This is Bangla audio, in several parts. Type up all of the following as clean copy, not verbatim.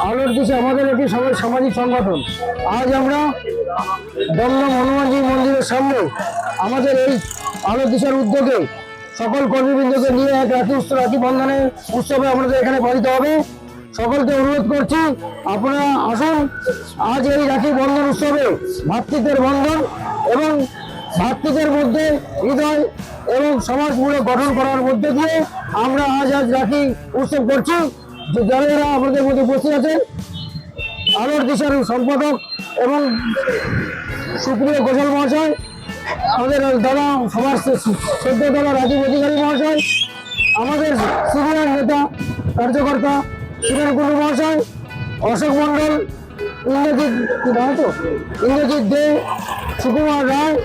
আলোর দিশা আমাদের একটি সামাজিক সংগঠন। আজ আমরা দমদম হনুমানজি মন্দিরের সামনে আমাদের এই আলোর দিশার উদ্যোগে সকল কর্মীবৃন্দকে নিয়ে এক রাখি বন্ধনের উৎসবে আমাদের এখানে পালিত হবে। সকলকে অনুরোধ করছি আপনারা আসুন। আজ এই রাখি বন্ধন উৎসবে ভ্রাতৃত্বের বন্ধন এবং ভ্রাতৃত্বের মধ্যে হৃদয় এবং সমাজমূলক গঠন করার মধ্যে দিয়ে আমরা আজ রাখি উৎসব করছি। যে যারা আমাদের মধ্যে উপস্থিত আছেন, আলোর দিশার সম্পাদক এবং সুপ্রিয় ঘোষাল মহাশয়, আমাদের দাদা সবার শ্রদ্ধা দাদা রাজীব অধিকারী মহাশয়, আমাদের সিনিয়র নেতা কার্যকর্তা সুরেন কুন্ডু মহাশয়, অশোক মন্ডল, ইন্দ্রজিৎ দে, সুকুমার রায়,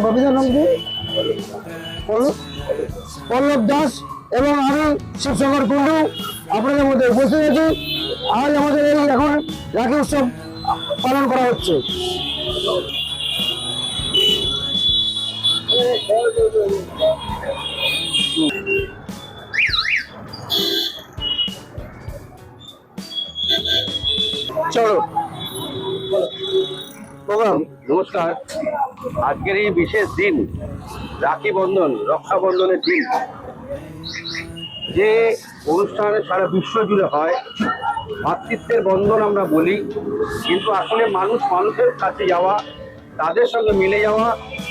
বাবিদার নাম কি পল্লব দাস এবং আমি শিবশঙ্কর কুন্ডু আপনাদের মধ্যে উপস্থিত আছি। আজ আমাদের এই এখন রাখি উৎসব পালন করা হচ্ছে। চলো নমস্কার। আজকের এই বিশেষ দিন, রাখি বন্ধন, রক্ষাবন্ধনের দিন, যে অনুষ্ঠান সারা বিশ্ব জুড়ে হয়, ভ্রাতৃত্বের বন্ধন আমরা বলি, কিন্তু আসলে মানুষের কাছে যাওয়া, তাদের সঙ্গে মিলে যাওয়া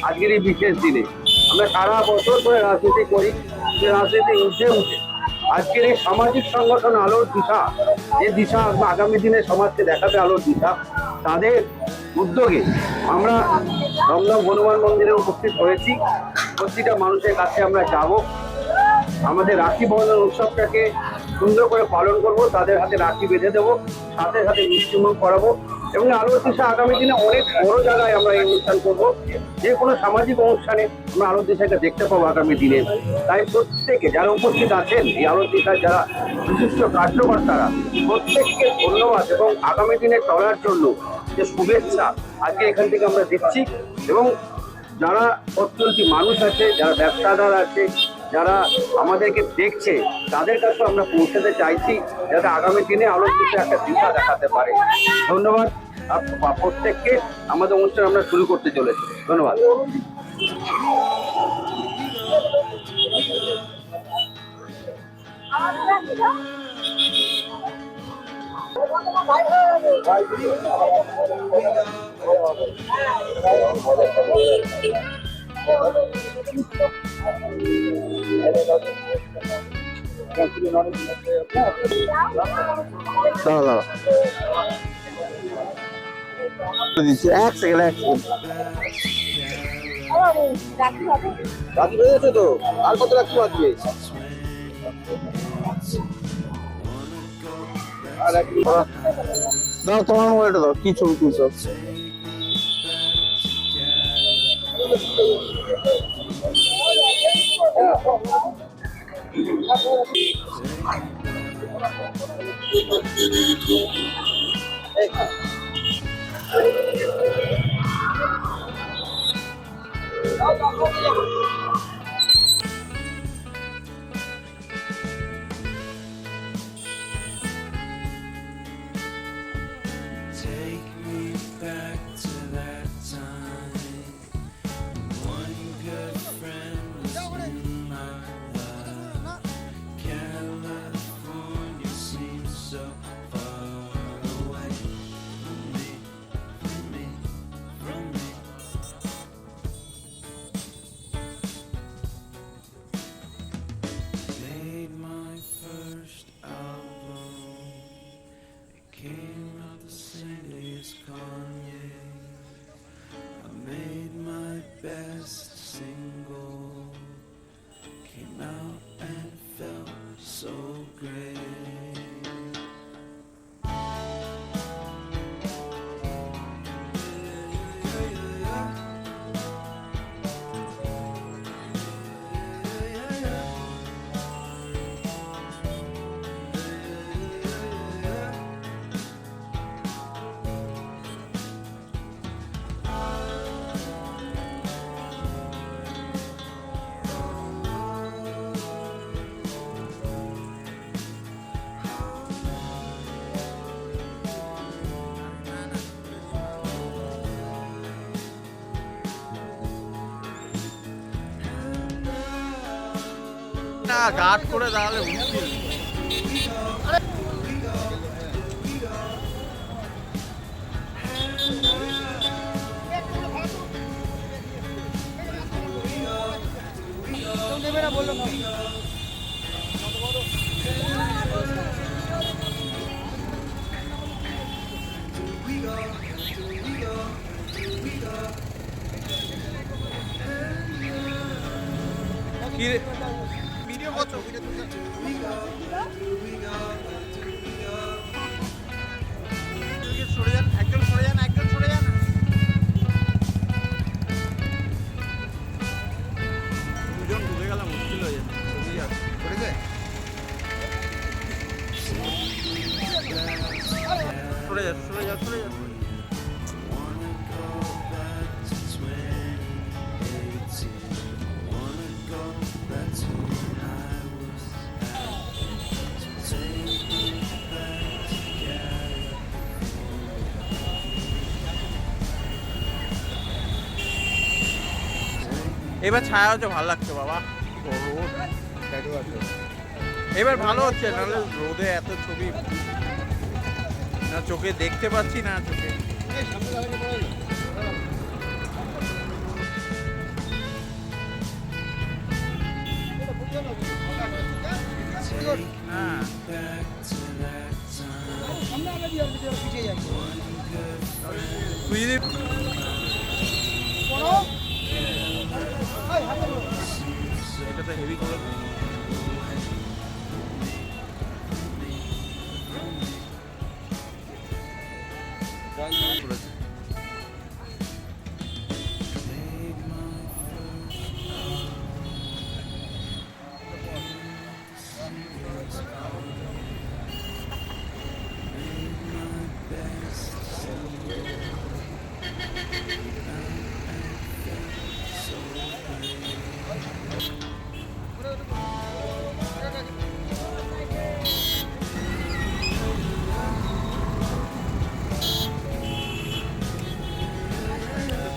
আজকের এই বিশেষ দিনে। আমরা সারা বছর ধরে রাজনীতি করি, সে রাজনীতি উঠে আজকের এই সামাজিক সংগঠন আলোর দিশা, যে দিশা আগামী দিনে সমাজকে দেখাবে আলোর দিশা, তাদের উদ্যোগে আমরা দমদম হনুমান মন্দিরে উপস্থিত হয়েছি। প্রতিটা মানুষের কাছে আমরা যাব, আমাদের রাখি বন্ধন উৎসবটাকে সুন্দর করে পালন করব, তাদের হাতে রাখি বেঁধে দেবো, সাথে সাথে মিষ্টিমুখ করাবো এবং আলোর দিশা আগামী দিনে অনেক বড় জায়গায় আমরা এই অনুষ্ঠান করবো। যে কোনো সামাজিক অনুষ্ঠানে আমরা আলোর দিশাকে দেখতে পাবো আগামী দিনে। তাই প্রত্যেকে যারা উপস্থিত আছেন, এই আলোর দিশার যারা বিশিষ্ট কার্যকর্তারা, প্রত্যেককে ধন্যবাদ এবং আগামী দিনে চলার জন্য যে শুভেচ্ছা আজকে এখান থেকে আমরা দিচ্ছি। এবং যারা অর্থনীতি মানুষ আছে, যারা ব্যবসাদার আছে, যারা আমাদেরকে দেখছে, তাদের কাছে আমরা পৌঁছাতে চাইছি, যাতে আগামী দিনে আলোর দিশা একটা দিশা দেখাতে পারে। ধন্যবাদ প্রত্যেককে। আমাদের অনুষ্ঠান আমরা শুরু করতে চলেছি। ধন্যবাদ। এক সেকেন্ড রাখি বেঁধেছে তো, আর কত রাখি বাঁচবে? দাও তোমার মোবাইলটা দাও, কি ছবি তুলছো? না গার্ড করে দাঁড়ালে মুশকিল। কি রে? ভিডিও করছো? সরে যান, একজন সরে যান, একজন সরে যান। দুজন ঢুকে গেলে মুশকিল হয়ে যাবে। সরে যা, সরে যা, সরে যা। এবার ছায়া হচ্ছে ভালো লাগছে বাবা। রোদ এবার ভালো হচ্ছে, নাহলে রোদে এত ছবি না চোখে দেখতে পাচ্ছি না চোখে। হ্যাঁ তুই যদি এটা তো হেভি করে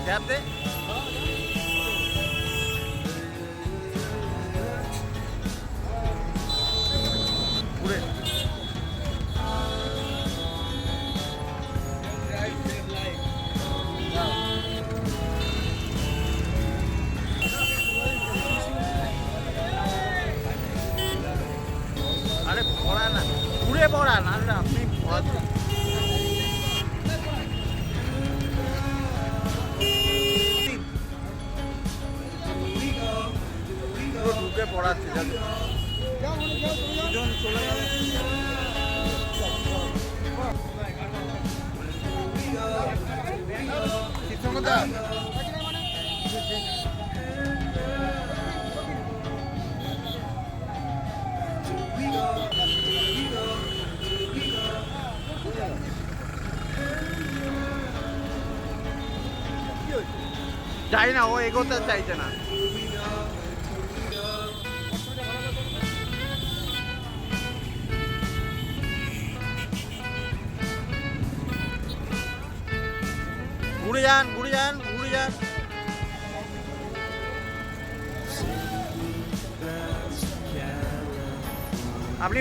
যাতে পুরে আরে পড়া না, ঘুরে পড়া না, আপনি পড়াচ্ছেন। ঢুকে পড়াচ্ছে যাতে দুজন চলে যাবে। যাই না, ও এগোতে চাইছে না। ঘুরে যান, ঘুরে যান, ঘুরে যান। আপনি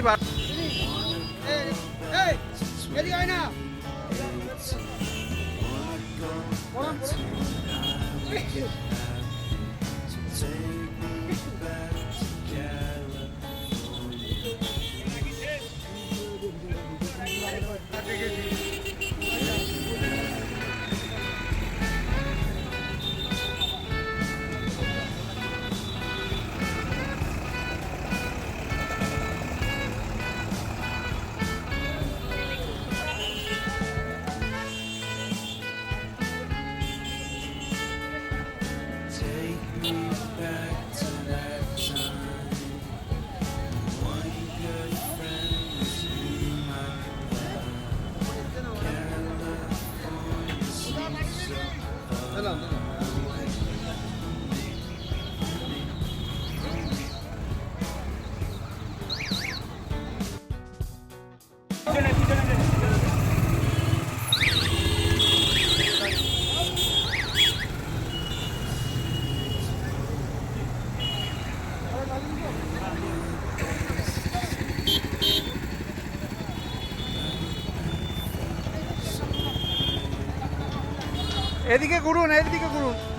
এদিকে ঘুরুন, এদিকে ঘুরুন।